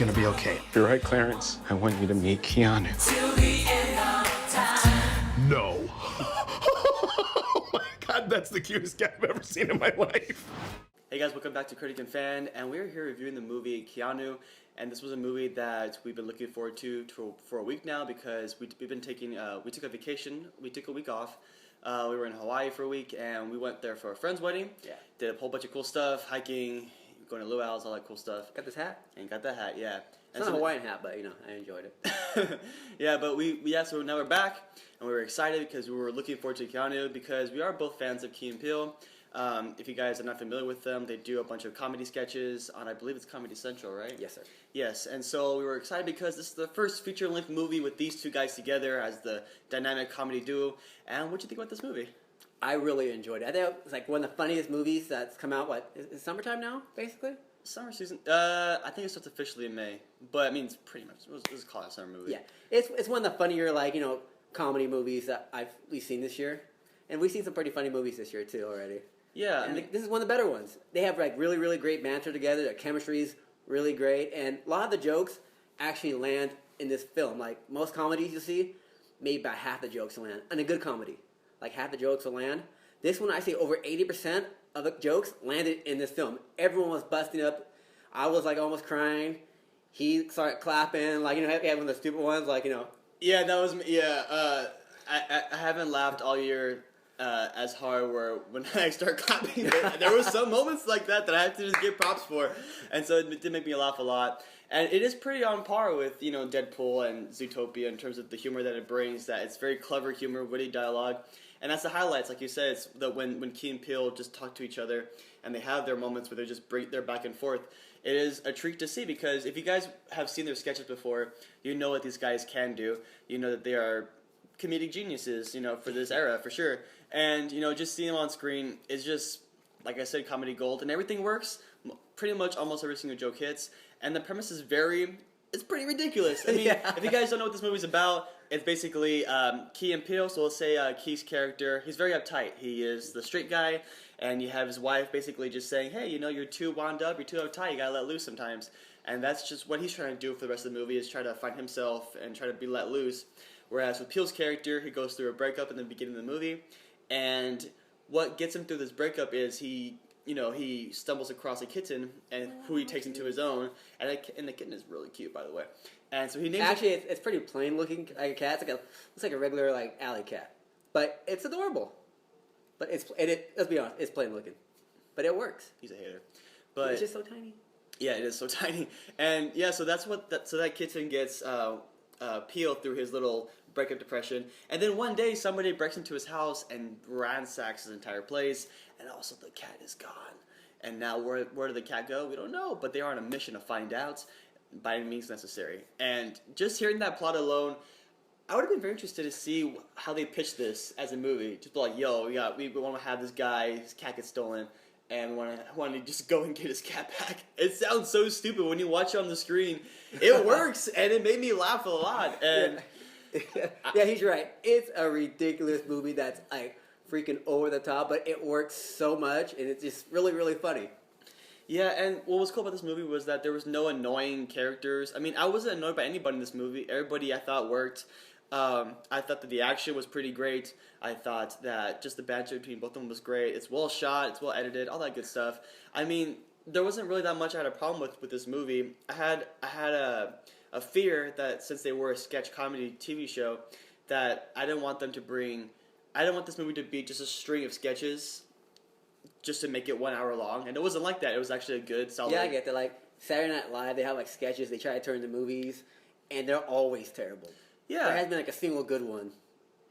gonna be okay. You're right, Clarence. I want you to meet Keanu. No. Oh my God, that's the cutest guy I've ever seen in my life. Hey guys, welcome back to Critic and Fan, and we're here reviewing the movie Keanu. And this was a movie that we've been looking forward to for a week now because we've been taking we took a vacation, we took a week off. We were in Hawaii for a week, and we went there for a friend's wedding. Yeah. Did a whole bunch of cool stuff, hiking, going to luau's, all that cool stuff. Got this hat? And got that hat, yeah. It's not a Hawaiian hat, but I enjoyed it. Yeah, but so now we're back, and we were excited because we were looking forward to Keanu because we are both fans of Key and Peele. If you guys are not familiar with them, they do a bunch of comedy sketches on, I believe it's Comedy Central, right? Yes, sir. Yes, and so we were excited because this is the first feature-length movie with these two guys together as the dynamic comedy duo. And what'd you think about this movie? I really enjoyed it. I think it was like one of the funniest movies that's come out, is summertime now, basically? Summer season, I think it starts officially in May, but I mean, it's pretty much, let's call it a summer movie. Yeah. It's one of the funnier, comedy movies that we've seen this year. And we've seen some pretty funny movies this year, too, already. Yeah. And this is one of the better ones. They have, really, really great banter together. Their chemistry's really great. And a lot of the jokes actually land in this film. Like, most comedies you see, maybe about half the jokes will land. And a good comedy, like half the jokes will land. This one, I say over 80% of the jokes landed in this film. Everyone was busting up. I was, almost crying. He started clapping. He had one of the stupid ones, Yeah, that was, I haven't laughed all year as hard where when I start clapping, there was some moments like that I had to just give props for. And so it did make me laugh a lot. And it is pretty on par with, Deadpool and Zootopia in terms of the humor that it brings, that it's very clever humor, witty dialogue. And that's the highlights, like you said, it's when Key and Peele just talk to each other and they have their moments where they just break their back and forth. It is a treat to see because if you guys have seen their sketches before, you know what these guys can do. You know that they are comedic geniuses, for this era, for sure. And, just seeing them on screen is just, like I said, comedy gold. And everything works. Pretty much almost every single joke hits. And the premise is it's pretty ridiculous. I mean, If you guys don't know what this movie's about, it's basically Key and Peele. So let's say Key's character, he's very uptight. He is the straight guy. And you have his wife basically just saying, hey, you're too wound up, you're too uptight, you gotta let loose sometimes. And that's just what he's trying to do for the rest of the movie, is try to find himself and try to be let loose. Whereas with Peele's character, he goes through a breakup in the beginning of the movie. And what gets him through this breakup is he stumbles across a kitten and who he takes into his own. And the kitten is really cute, by the way. And so he names it. It's pretty plain looking like a cat. It's like a regular alley cat. But it's adorable. But let's be honest, it's plain looking. But it works. He's a hater. But it's just so tiny. Yeah, it is so tiny. And yeah, so that's so that kitten gets Peele through his little breakup depression. And then one day somebody breaks into his house and ransacks his entire place, and also the cat is gone. And now where did the cat go? We don't know, but they are on a mission to find out by any means necessary. And just hearing that plot alone, I would have been very interested to see how they pitched this as a movie. Just be like, yo, we want to have this guy, his cat gets stolen, and want to just go and get his cat back. It sounds so stupid when you watch it on the screen. It works, and it made me laugh a lot. And yeah, he's right. It's a ridiculous movie that's freaking over the top, but it works so much, and it's just really, really funny. Yeah, and what was cool about this movie was that there was no annoying characters. I mean, I wasn't annoyed by anybody in this movie. Everybody I thought worked. I thought that the action was pretty great. I thought that just the banter between both of them was great. It's well shot, it's well edited, all that good stuff. I mean, there wasn't really that much I had a problem with this movie. I had a fear that since they were a sketch comedy TV show, that I didn't want this movie to be just a string of sketches just to make it 1 hour long. And it wasn't like that. It was actually a good, solid... Yeah, I get that. Saturday Night Live, they have sketches they try to turn into movies, and they're always terrible. Yeah. There hasn't been a single good one.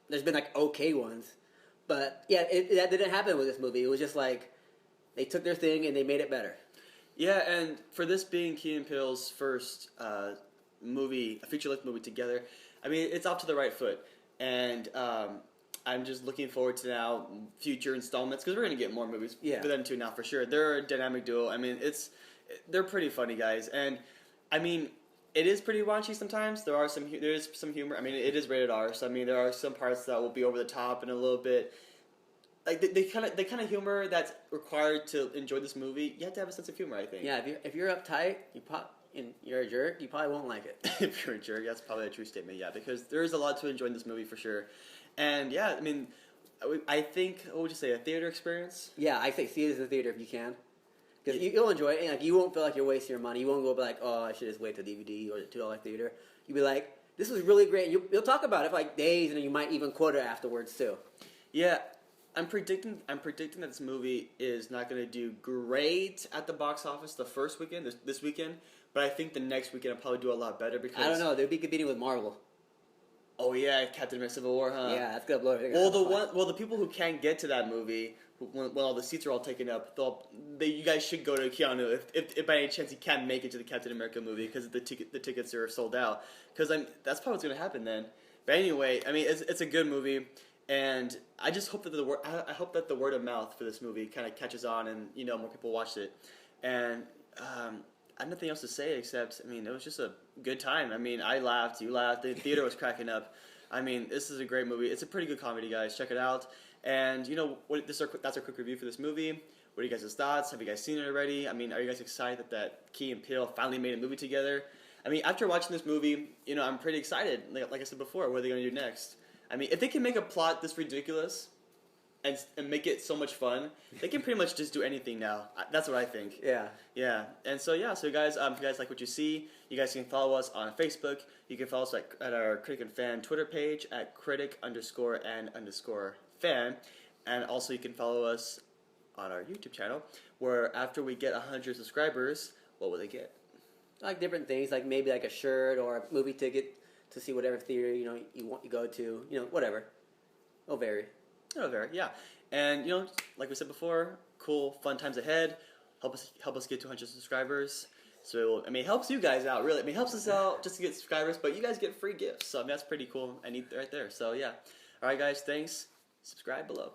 There's been okay ones. But yeah, that didn't happen with this movie. It was just they took their thing and they made it better. Yeah, and for this being Key and Peele's first movie, a feature-length movie together, I mean, it's off to the right foot. And I'm just looking forward to now future installments, because we're going to get more movies for them too now for sure. They're a dynamic duo. I mean, they're pretty funny guys. And I mean, it is pretty raunchy sometimes. There is some humor. I mean, it is rated R, so I mean, there are some parts that will be over the top and a little bit like the kind of humor that's required to enjoy this movie. You have to have a sense of humor, I think. Yeah, if you're uptight, and you're a jerk, you probably won't like it. If you're a jerk, that's probably a true statement. Yeah, because there is a lot to enjoy in this movie for sure. And yeah, I mean, I think, what would you say, a theater experience? Yeah, I say see it in the theater if you can. Because you'll enjoy it, and like, you won't feel like you're wasting your money. You won't go be like, oh, I should just wait till DVD or the $2 theater. You'll be like, this was really great. And you'll talk about it for like days, and you might even quote it afterwards too. Yeah, I'm predicting that this movie is not going to do great at the box office the first weekend, this weekend. But I think the next weekend will probably do a lot better because I don't know. They'll be competing with Marvel. Oh yeah, Captain America: Civil War, huh? Yeah, that's gonna blow everything. Well, the people who can't get to that movie, when all the seats are all taken up, you guys should go to Keanu if by any chance he can't make it to the Captain America movie because the tickets are sold out. Because that's probably what's gonna happen then. But anyway, I mean, it's a good movie, and I just hope that I hope that the word of mouth for this movie kind of catches on, and more people watch it. And I have nothing else to say except, I mean, it was just a good time. I mean, I laughed, you laughed, the theater was cracking up. I mean, this is a great movie. It's a pretty good comedy, guys. Check it out. And that's our quick review for this movie. What are you guys' thoughts? Have you guys seen it already? I mean, are you guys excited that Key and Peele finally made a movie together? I mean, after watching this movie, I'm pretty excited. Like I said before, what are they going to do next? I mean, if they can make a plot this ridiculous and make it so much fun, they can pretty much just do anything now. That's what I think. Yeah. Yeah. And so guys, if you guys like what you see, you guys can follow us on Facebook. You can follow us at our Critic and Fan Twitter page at critic_and_fan. And also you can follow us on our YouTube channel, where after we get 100 subscribers, what will they get? Like different things, like maybe like a shirt or a movie ticket to see whatever theater you go to, whatever. It'll vary. It'll vary, yeah. And like we said before, cool, fun times ahead. Help us get 200 subscribers. So it helps you guys out, really. It helps us out just to get subscribers, but you guys get free gifts. So that's pretty cool and neat right there. So yeah. All right, guys, thanks. Subscribe below.